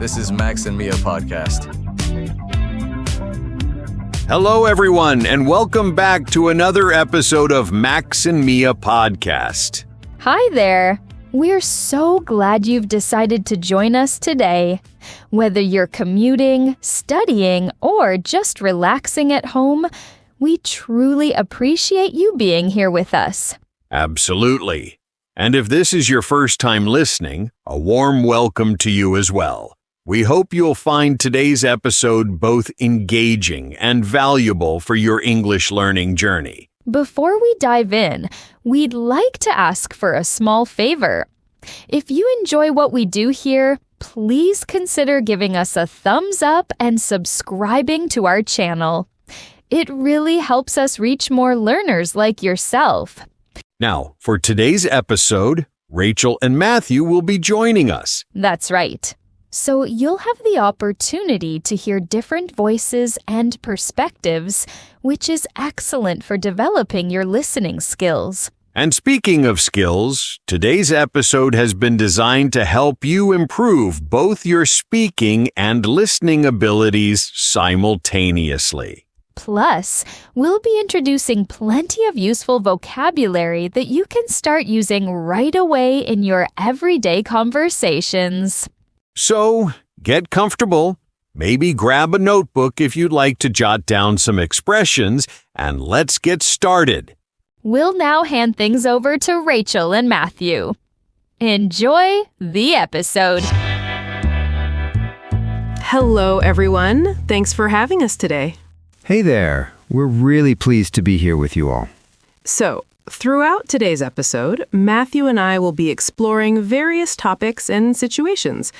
This is Max and Mia Podcast. Hello, everyone, and welcome back to another episode of Max and Mia Podcast. Hi there. We're so glad you've decided to join us today. Whether you're commuting, studying, or just relaxing at home, we truly appreciate you being here with us. Absolutely. And if this is your first time listening, a warm welcome to you as well. We hope you'll find today's episode both engaging and valuable for your English learning journey. Before we dive in, we'd like to ask for a small favor. If you enjoy what we do here, please consider giving us a thumbs up and subscribing to our channel. It really helps us reach more learners like yourself. Now, for today's episode, Rachel and Matthew will be joining us. That's right. So you'll have the opportunity to hear different voices and perspectives, which is excellent for developing your listening skills. And speaking of skills, today's episode has been designed to help you improve both your speaking and listening abilities simultaneously. Plus, we'll be introducing plenty of useful vocabulary that you can start using right away in your everyday conversations. So, get comfortable. Maybe grab a notebook if you'd like to jot down some expressions, and let's get started. We'll now hand things over to Rachel and Matthew. Enjoy the episode. Hello, everyone. Thanks for having us today. Hey there. We're really pleased to be here with you all. So, throughout today's episode, Matthew and I will be exploring various topics and situations.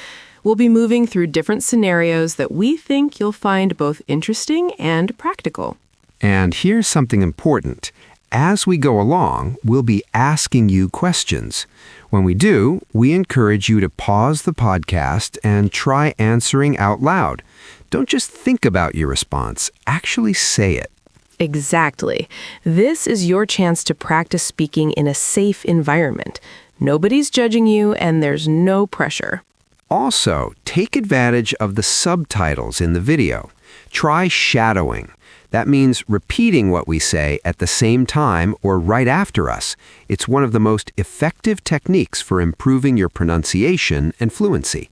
We'll be moving through different scenarios that we think you'll find both interesting and practical. And here's something important. As we go along, we'll be asking you questions. When we do, we encourage you to pause the podcast and try answering out loud. Don't just think about your response, actually say it. Exactly. This is your chance to practice speaking in a safe environment. Nobody's judging you and there's no pressure. Also, take advantage of the subtitles in the video. Try shadowing. That means repeating what we say at the same time or right after us. It's one of the most effective techniques for improving your pronunciation and fluency.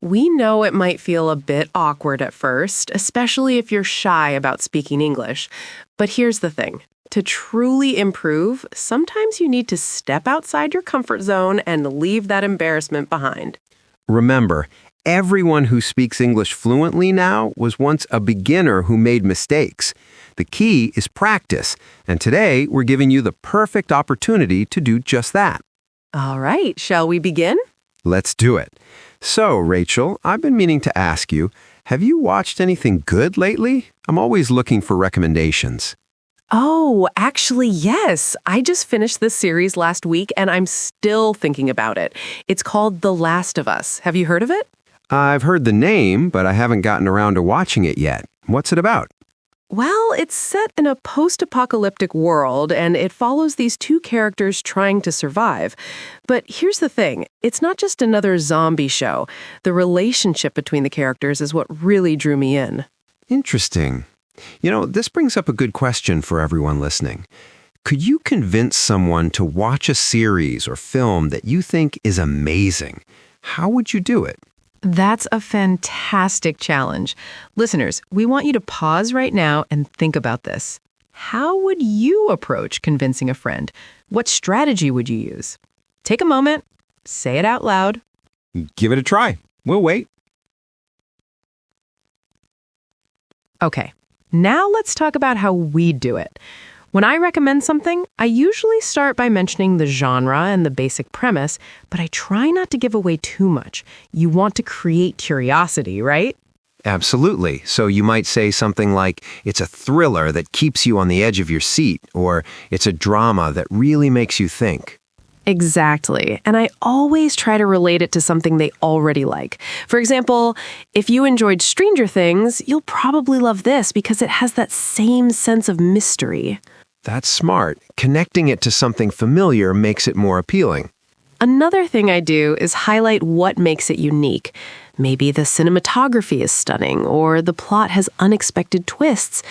We know it might feel a bit awkward at first, especially if you're shy about speaking English. But here's the thing. To truly improve, sometimes you need to step outside your comfort zone and leave that embarrassment behind. Remember, everyone who speaks English fluently now was once a beginner who made mistakes. The key is practice, and today we're giving you the perfect opportunity to do just that. All right, shall we begin? Let's do it. So, Rachel, I've been meaning to ask you, have you watched anything good lately? I'm always looking for recommendations. Oh, actually, yes. I just finished this series last week, and I'm still thinking about it. It's called The Last of Us. Have you heard of it? I've heard the name, but I haven't gotten around to watching it yet. What's it about? Well, it's set in a post-apocalyptic world, and it follows these two characters trying to survive. But here's the thing. It's not just another zombie show. The relationship between the characters is what really drew me in. Interesting. You know, this brings up a good question for everyone listening. Could you convince someone to watch a series or film that you think is amazing? How would you do it? That's a fantastic challenge. Listeners, we want you to pause right now and think about this. How would you approach convincing a friend? What strategy would you use? Take a moment, say it out loud. Give it a try. We'll wait. Okay, now let's talk about how we do it. When I recommend something, I usually start by mentioning the genre and the basic premise, but I try not to give away too much. You want to create curiosity, right? Absolutely. So you might say something like, it's a thriller that keeps you on the edge of your seat, or it's a drama that really makes you think. Exactly. And I always try to relate it to something they already like. For example, if you enjoyed Stranger Things, you'll probably love this because it has that same sense of mystery. That's smart. Connecting it to something familiar makes it more appealing. Another thing I do is highlight what makes it unique. Maybe the cinematography is stunning or the plot has unexpected twists.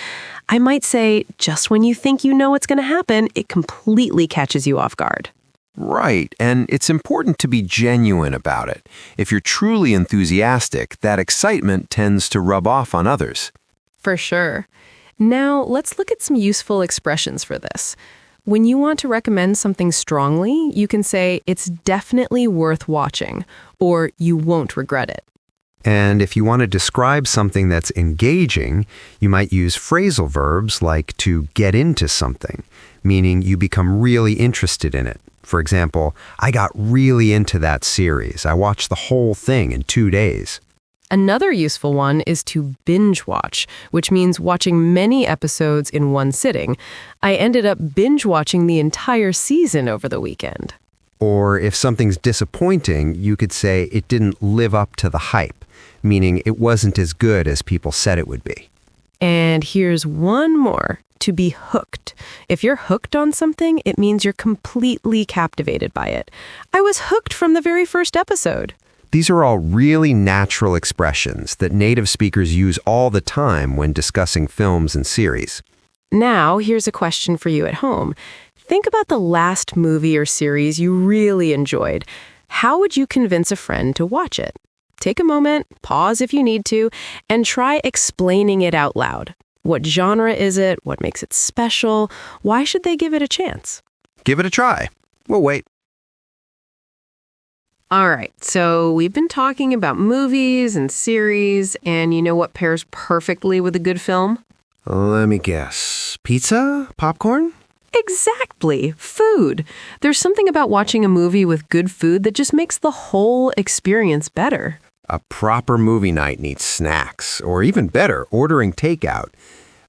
I might say, just when you think you know what's going to happen, it completely catches you off guard. Right, and it's important to be genuine about it. If you're truly enthusiastic, that excitement tends to rub off on others. For sure. Now, let's look at some useful expressions for this. When you want to recommend something strongly, you can say, it's definitely worth watching, or you won't regret it. And if you want to describe something that's engaging, you might use phrasal verbs like to get into something, meaning you become really interested in it. For example, I got really into that series. I watched the whole thing in 2 days. Another useful one is to binge watch, which means watching many episodes in one sitting. I ended up binge watching the entire season over the weekend. Or if something's disappointing, you could say it didn't live up to the hype, meaning it wasn't as good as people said it would be. And here's one more, to be hooked. If you're hooked on something, it means you're completely captivated by it. I was hooked from the very first episode. These are all really natural expressions that native speakers use all the time when discussing films and series. Now, here's a question for you at home. Think about the last movie or series you really enjoyed. How would you convince a friend to watch it? Take a moment, pause if you need to, and try explaining it out loud. What genre is it? What makes it special? Why should they give it a chance? Give it a try. We'll wait. All right, so we've been talking about movies and series, and you know what pairs perfectly with a good film? Let me guess. Pizza? Popcorn? Exactly. Food. There's something about watching a movie with good food that just makes the whole experience better. A proper movie night needs snacks, or even better, ordering takeout.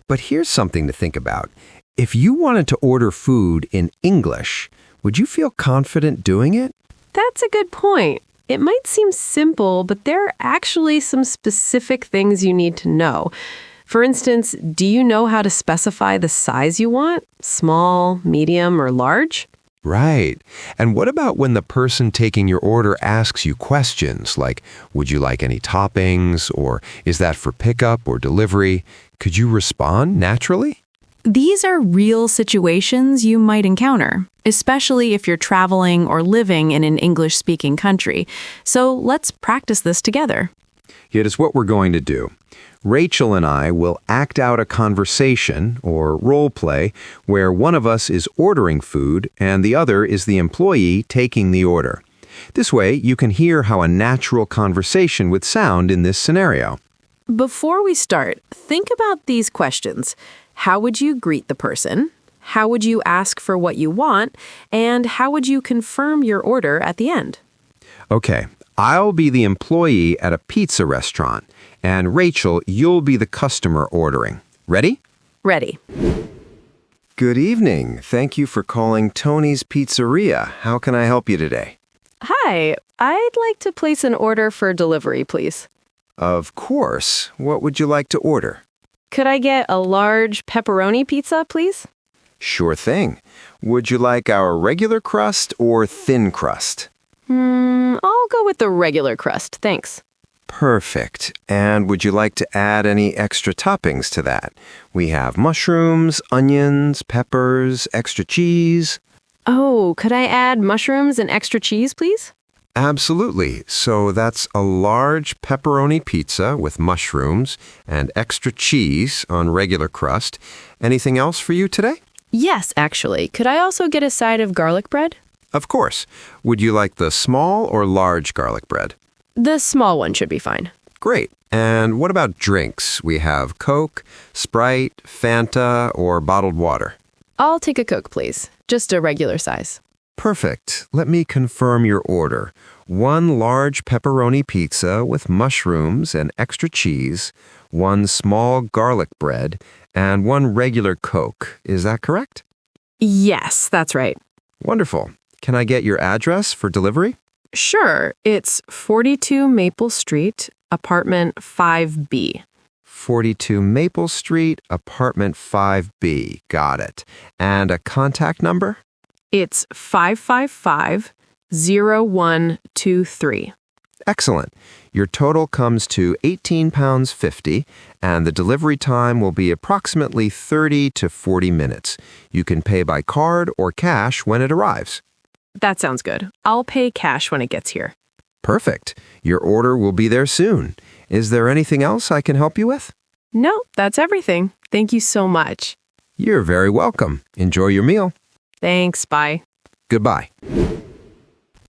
But here's something to think about. If you wanted to order food in English, would you feel confident doing it? That's a good point. It might seem simple, but there are actually some specific things you need to know. For instance, do you know how to specify the size you want? Small, medium, or large? Right. And what about when the person taking your order asks you questions like, would you like any toppings? Or is that for pickup or delivery? Could you respond naturally? These are real situations you might encounter, especially if you're traveling or living in an English-speaking country. So let's practice this together. It is what we're going to do. Rachel and I will act out a conversation, or role play, where one of us is ordering food and the other is the employee taking the order. This way, you can hear how a natural conversation would sound in this scenario. Before we start, think about these questions. How would you greet the person? How would you ask for what you want? And how would you confirm your order at the end? Okay, I'll be the employee at a pizza restaurant, and Rachel, you'll be the customer ordering. Ready? Ready. Good evening. Thank you for calling Tony's Pizzeria. How can I help you today? Hi, I'd like to place an order for delivery, please. Of course. What would you like to order? Could I get a large pepperoni pizza, please? Sure thing. Would you like our regular crust or thin crust? I'll go with the regular crust, thanks. Perfect. And would you like to add any extra toppings to that? We have mushrooms, onions, peppers, extra cheese. Oh, could I add mushrooms and extra cheese, please? Absolutely. So that's a large pepperoni pizza with mushrooms and extra cheese on regular crust. Anything else for you today? Yes, actually. Could I also get a side of garlic bread? Of course. Would you like the small or large garlic bread? The small one should be fine. Great. And what about drinks? We have Coke, Sprite, Fanta, or bottled water. I'll take a Coke, please. Just a regular size. Perfect. Let me confirm your order. 1 large pepperoni pizza with mushrooms and extra cheese, 1 small garlic bread, and 1 regular Coke. Is that correct? Yes, that's right. Wonderful. Can I get your address for delivery? Sure. It's 42 Maple Street, apartment 5B. 42 Maple Street, apartment 5B. Got it. And a contact number? It's 555-0123. Excellent. Your total comes to £18.50, and the delivery time will be approximately 30 to 40 minutes. You can pay by card or cash when it arrives. That sounds good. I'll pay cash when it gets here. Perfect. Your order will be there soon. Is there anything else I can help you with? No, that's everything. Thank you so much. You're very welcome. Enjoy your meal. Thanks, bye. Goodbye.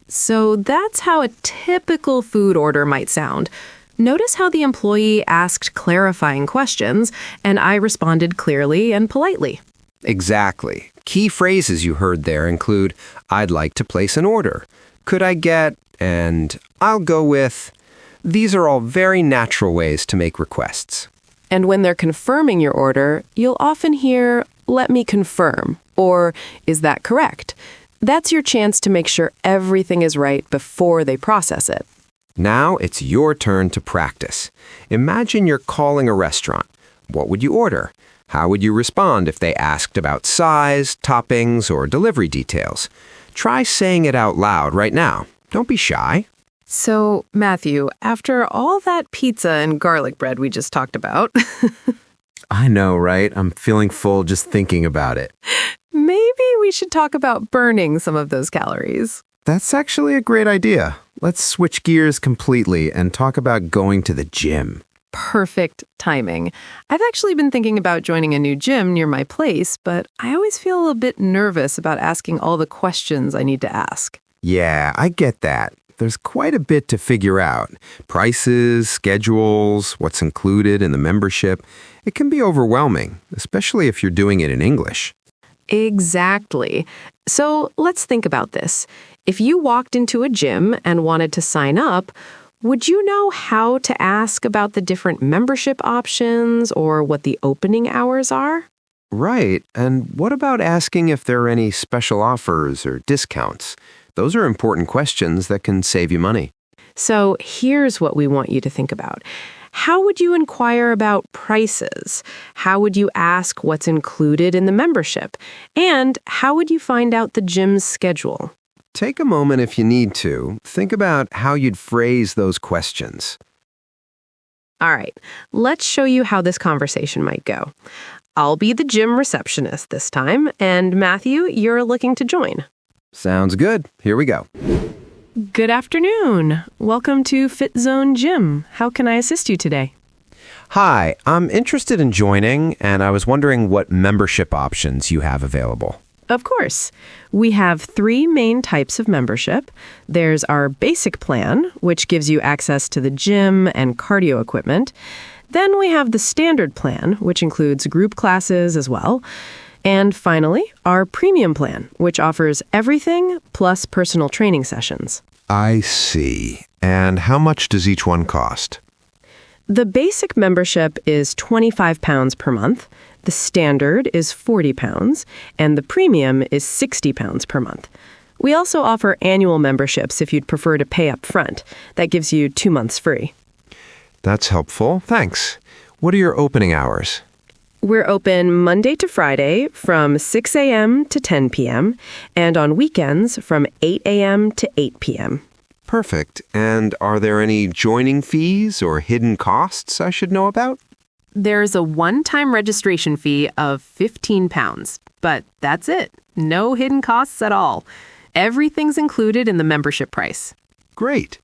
So that's how a typical food order might sound. Notice how the employee asked clarifying questions, and I responded clearly and politely. Exactly. Key phrases you heard there include, I'd like to place an order. Could I get, and I'll go with. These are all very natural ways to make requests. And when they're confirming your order, you'll often hear, let me confirm, or is that correct? That's your chance to make sure everything is right before they process it. Now it's your turn to practice. Imagine you're calling a restaurant. What would you order? How would you respond if they asked about size, toppings, or delivery details? Try saying it out loud right now. Don't be shy. So, Matthew, after all that pizza and garlic bread we just talked about, I know, right? I'm feeling full just thinking about it. maybe we should talk about burning some of those calories. That's actually a great idea. Let's switch gears completely and talk about going to the gym. Perfect timing. I've actually been thinking about joining a new gym near my place, but I always feel a bit nervous about asking all the questions I need to ask. Yeah, I get that. There's quite a bit to figure out. Prices, schedules, what's included in the membership. It can be overwhelming, especially if you're doing it in English. Exactly. So let's think about this. If you walked into a gym and wanted to sign up, would you know how to ask about the different membership options or what the opening hours are? Right. And what about asking if there are any special offers or discounts? Those are important questions that can save you money. So here's what we want you to think about. How would you inquire about prices? How would you ask what's included in the membership? And how would you find out the gym's schedule? Take a moment if you need to. Think about how you'd phrase those questions. All right, let's show you how this conversation might go. I'll be the gym receptionist this time, and Matthew, you're looking to join. Sounds good. Here we go. Good afternoon. Welcome to Fit Zone Gym. How can I assist you today? Hi, I'm interested in joining, and I was wondering what membership options you have available. Of course. We have 3 main types of membership. There's our basic plan, which gives you access to the gym and cardio equipment. Then we have the standard plan, which includes group classes as well. And finally, our premium plan, which offers everything plus personal training sessions. I see. And how much does each one cost? The basic membership is £25 per month. The standard is £40, and the premium is £60 per month. We also offer annual memberships if you'd prefer to pay up front. That gives you 2 months free. That's helpful. Thanks. What are your opening hours? We're open Monday to Friday from 6 a.m. to 10 p.m. and on weekends from 8 a.m. to 8 p.m. Perfect. And are there any joining fees or hidden costs I should know about? There's a one-time registration fee of £15, but that's it. No hidden costs at all. Everything's included in the membership price. Great.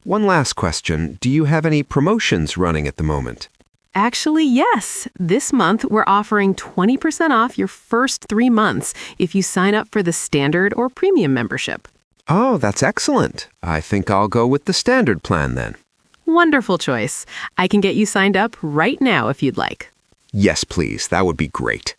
One last question. Do you have any promotions running at the moment? Actually, yes. This month, we're offering 20% off your first 3 months if you sign up for the standard or premium membership. Oh, that's excellent. I think I'll go with the standard plan then. Wonderful choice. I can get you signed up right now if you'd like. Yes, please. That would be great.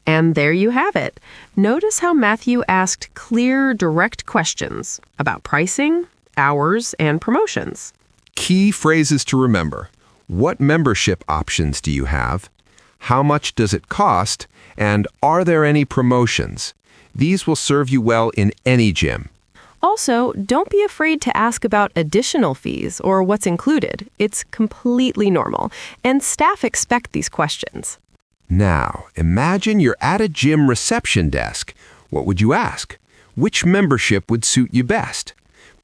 And there you have it. Notice how Matthew asked clear, direct questions about pricing, hours, and promotions. Key phrases to remember. What membership options do you have? How much does it cost? And are there any promotions? These will serve you well in any gym. Also, don't be afraid to ask about additional fees or what's included. It's completely normal, and staff expect these questions. Now, imagine you're at a gym reception desk. What would you ask? Which membership would suit you best?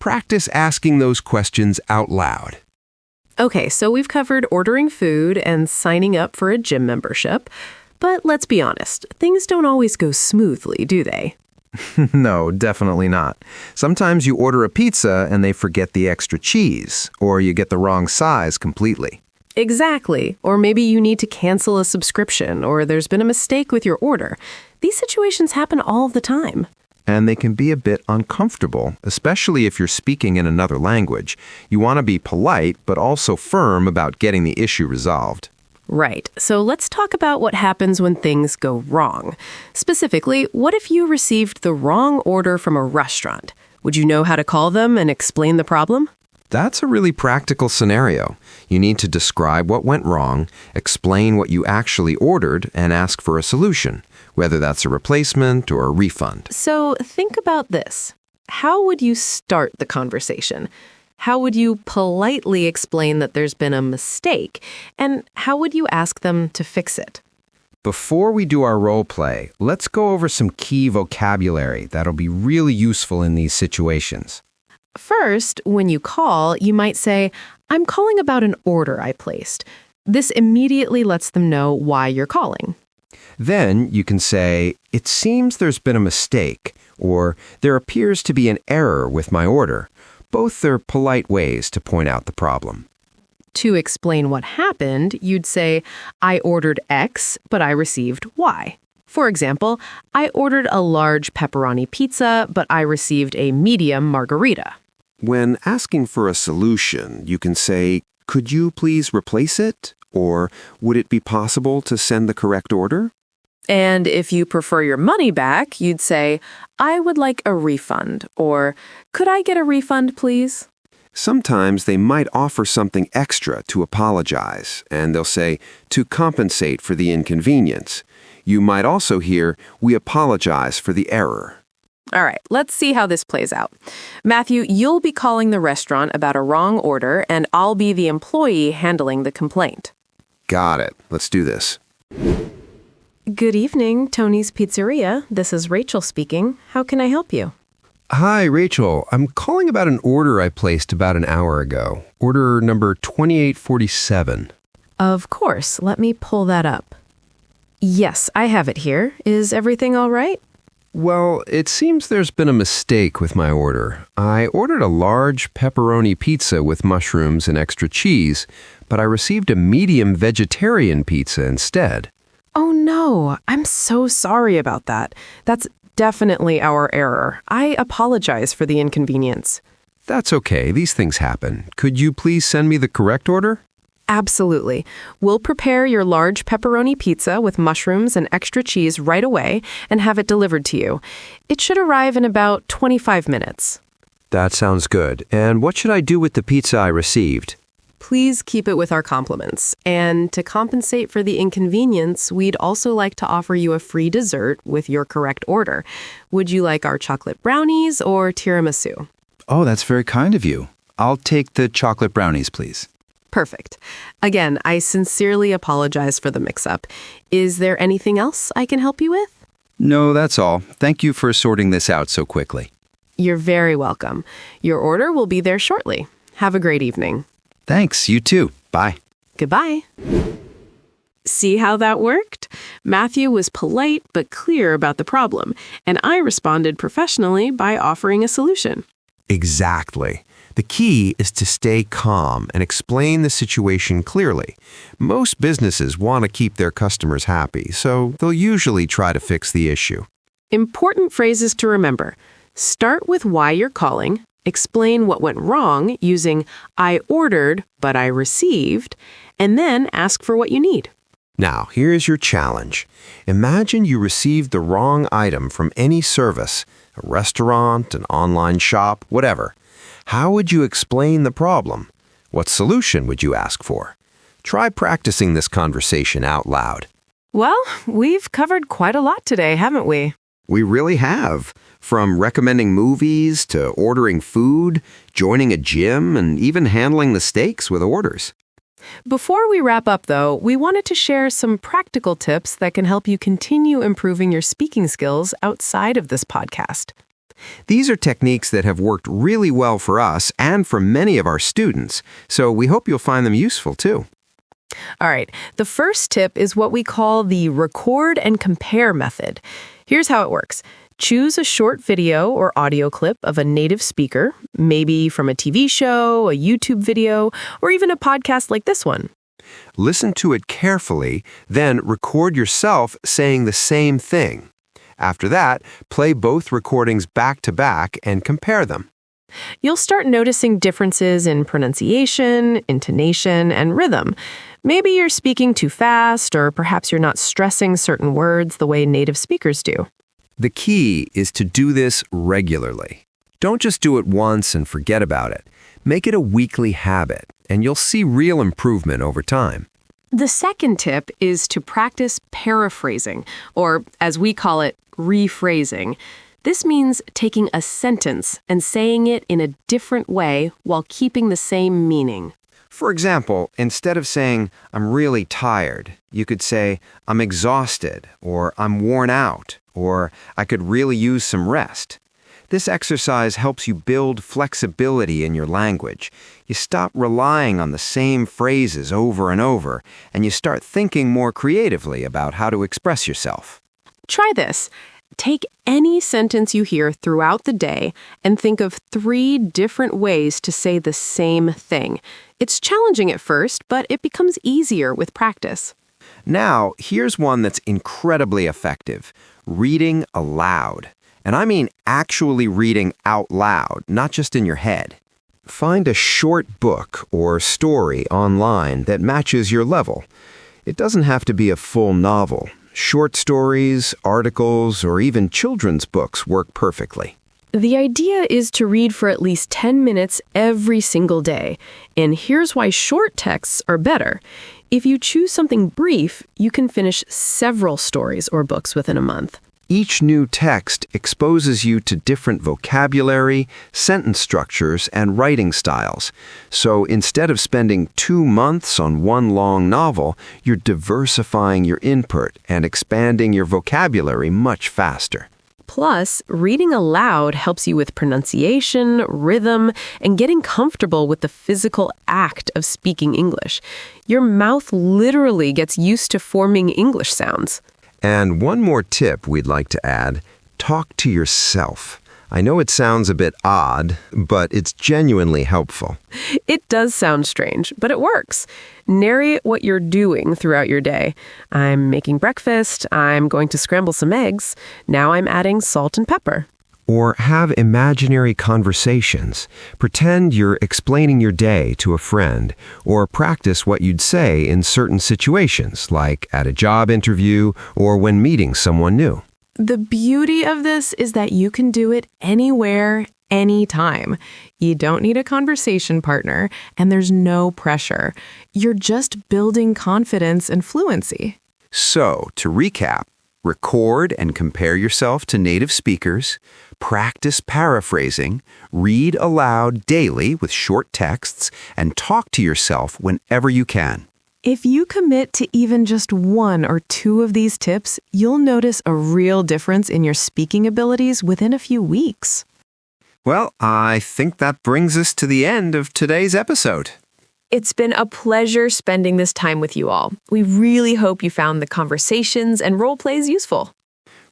Practice asking those questions out loud. Okay, so we've covered ordering food and signing up for a gym membership. But let's be honest, things don't always go smoothly, do they? No, definitely not. Sometimes you order a pizza and they forget the extra cheese, or you get the wrong size completely. Exactly. Or maybe you need to cancel a subscription, or there's been a mistake with your order. These situations happen all the time. And they can be a bit uncomfortable, especially if you're speaking in another language. You want to be polite, but also firm about getting the issue resolved. Right. So let's talk about what happens when things go wrong. Specifically, what if you received the wrong order from a restaurant? Would you know how to call them and explain the problem? That's a really practical scenario. You need to describe what went wrong, explain what you actually ordered, and ask for a solution, whether that's a replacement or a refund. So think about this. How would you start the conversation? How would you politely explain that there's been a mistake? And how would you ask them to fix it? Before we do our role play, let's go over some key vocabulary that'll be really useful in these situations. First, when you call, you might say, "I'm calling about an order I placed." This immediately lets them know why you're calling. Then you can say, "It seems there's been a mistake," or "There appears to be an error with my order." Both are polite ways to point out the problem. To explain what happened, you'd say, "I ordered X, but I received Y." For example, "I ordered a large pepperoni pizza, but I received a medium margarita." When asking for a solution, you can say, "Could you please replace it?" Or, "Would it be possible to send the correct order?" And if you prefer your money back, you'd say, "I would like a refund," or "Could I get a refund, please?" Sometimes they might offer something extra to apologize, and they'll say, "To compensate for the inconvenience." You might also hear, "We apologize for the error." All right, let's see how this plays out. Matthew, you'll be calling the restaurant about a wrong order, and I'll be the employee handling the complaint. Got it. Let's do this. Good evening, Tony's Pizzeria. This is Rachel speaking. How can I help you? Hi, Rachel. I'm calling about an order I placed about an hour ago. Order number 2847. Of course. Let me pull that up. Yes, I have it here. Is everything all right? Well, it seems there's been a mistake with my order. I ordered a large pepperoni pizza with mushrooms and extra cheese, but I received a medium vegetarian pizza instead. Oh no, I'm so sorry about that. That's definitely our error. I apologize for the inconvenience. That's okay. These things happen. Could you please send me the correct order? Absolutely. We'll prepare your large pepperoni pizza with mushrooms and extra cheese right away and have it delivered to you. It should arrive in about 25 minutes. That sounds good. And what should I do with the pizza I received? Please keep it with our compliments. And to compensate for the inconvenience, we'd also like to offer you a free dessert with your correct order. Would you like our chocolate brownies or tiramisu? Oh, that's very kind of you. I'll take the chocolate brownies, please. Perfect. Again, I sincerely apologize for the mix-up. Is there anything else I can help you with? No, that's all. Thank you for sorting this out so quickly. You're very welcome. Your order will be there shortly. Have a great evening. Thanks, you too. Bye. Goodbye. See how that worked? Matthew was polite but clear about the problem, and I responded professionally by offering a solution. Exactly. The key is to stay calm and explain the situation clearly. Most businesses want to keep their customers happy, so they'll usually try to fix the issue. Important phrases to remember. Start with why you're calling. Explain what went wrong using "I ordered, but I received," and then ask for what you need. Now, here's your challenge. Imagine you received the wrong item from any service, a restaurant, an online shop, whatever. How would you explain the problem? What solution would you ask for? Try practicing this conversation out loud. Well, we've covered quite a lot today, haven't we? We really have. From recommending movies to ordering food, joining a gym, and even handling the stakes with orders. Before we wrap up, though, we wanted to share some practical tips that can help you continue improving your speaking skills outside of this podcast. These are techniques that have worked really well for us and for many of our students, so we hope you'll find them useful too. All right, the first tip is what we call the record and compare method. Here's how it works. Choose a short video or audio clip of a native speaker, maybe from a TV show, a YouTube video, or even a podcast like this one. Listen to it carefully, then record yourself saying the same thing. After that, play both recordings back to back and compare them. You'll start noticing differences in pronunciation, intonation, and rhythm. Maybe you're speaking too fast, or perhaps you're not stressing certain words the way native speakers do. The key is to do this regularly. Don't just do it once and forget about it. Make it a weekly habit, and you'll see real improvement over time. The second tip is to practice paraphrasing, or as we call it, rephrasing. This means taking a sentence and saying it in a different way while keeping the same meaning. For example, instead of saying, "I'm really tired," you could say, "I'm exhausted," or "I'm worn out," or "I could really use some rest." This exercise helps you build flexibility in your language. You stop relying on the same phrases over and over, and you start thinking more creatively about how to express yourself. Try this. Take any sentence you hear throughout the day and think of 3 different ways to say the same thing. It's challenging at first, but it becomes easier with practice. Now, here's one that's incredibly effective: reading aloud. And I mean actually reading out loud, not just in your head. Find a short book or story online that matches your level. It doesn't have to be a full novel. Short stories, articles, or even children's books work perfectly. The idea is to read for at least 10 minutes every single day. And here's why short texts are better. If you choose something brief, you can finish several stories or books within a month. Each new text exposes you to different vocabulary, sentence structures, and writing styles. So instead of spending 2 months on one long novel, you're diversifying your input and expanding your vocabulary much faster. Plus, reading aloud helps you with pronunciation, rhythm, and getting comfortable with the physical act of speaking English. Your mouth literally gets used to forming English sounds. And one more tip we'd like to add: talk to yourself. I know it sounds a bit odd, but it's genuinely helpful. It does sound strange, but it works. Narrate what you're doing throughout your day. I'm making breakfast. I'm going to scramble some eggs. Now I'm adding salt and pepper. Or have imaginary conversations. Pretend you're explaining your day to a friend, or practice what you'd say in certain situations, like at a job interview or when meeting someone new. The beauty of this is that you can do it anywhere, anytime. You don't need a conversation partner, and there's no pressure. You're just building confidence and fluency. So, to recap, record and compare yourself to native speakers, practice paraphrasing, read aloud daily with short texts, and talk to yourself whenever you can. If you commit to even just 1 or 2 of these tips, you'll notice a real difference in your speaking abilities within a few weeks. Well, I think that brings us to the end of today's episode. It's been a pleasure spending this time with you all. We really hope you found the conversations and role plays useful.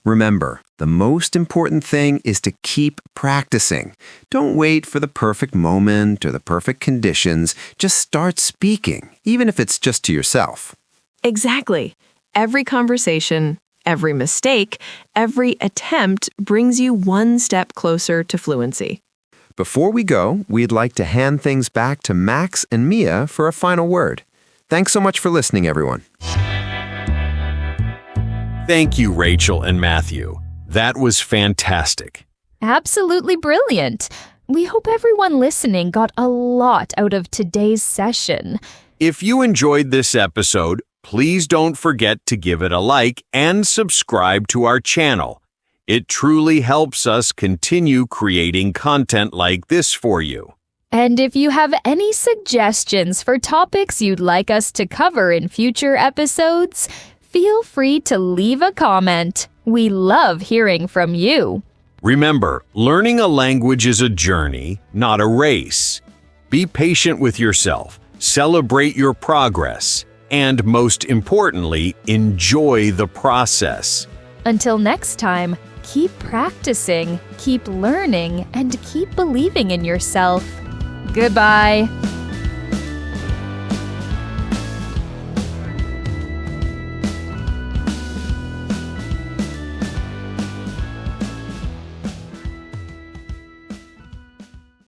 Remember, the most important thing is to keep practicing. Don't wait for the perfect moment or the perfect conditions. Just start speaking, even if it's just to yourself. Exactly. Every conversation, every mistake, every attempt brings you one step closer to fluency. Before we go, we'd like to hand things back to Max and Mia for a final word. Thanks so much for listening, everyone. Thank you, Rachel and Matthew. That was fantastic. Absolutely brilliant. We hope everyone listening got a lot out of today's session. If you enjoyed this episode, please don't forget to give it a like and subscribe to our channel. It truly helps us continue creating content like this for you. And if you have any suggestions for topics you'd like us to cover in future episodes, feel free to leave a comment. We love hearing from you. Remember, learning a language is a journey, not a race. Be patient with yourself, celebrate your progress, and most importantly, enjoy the process. Until next time, keep practicing, keep learning, and keep believing in yourself. Goodbye.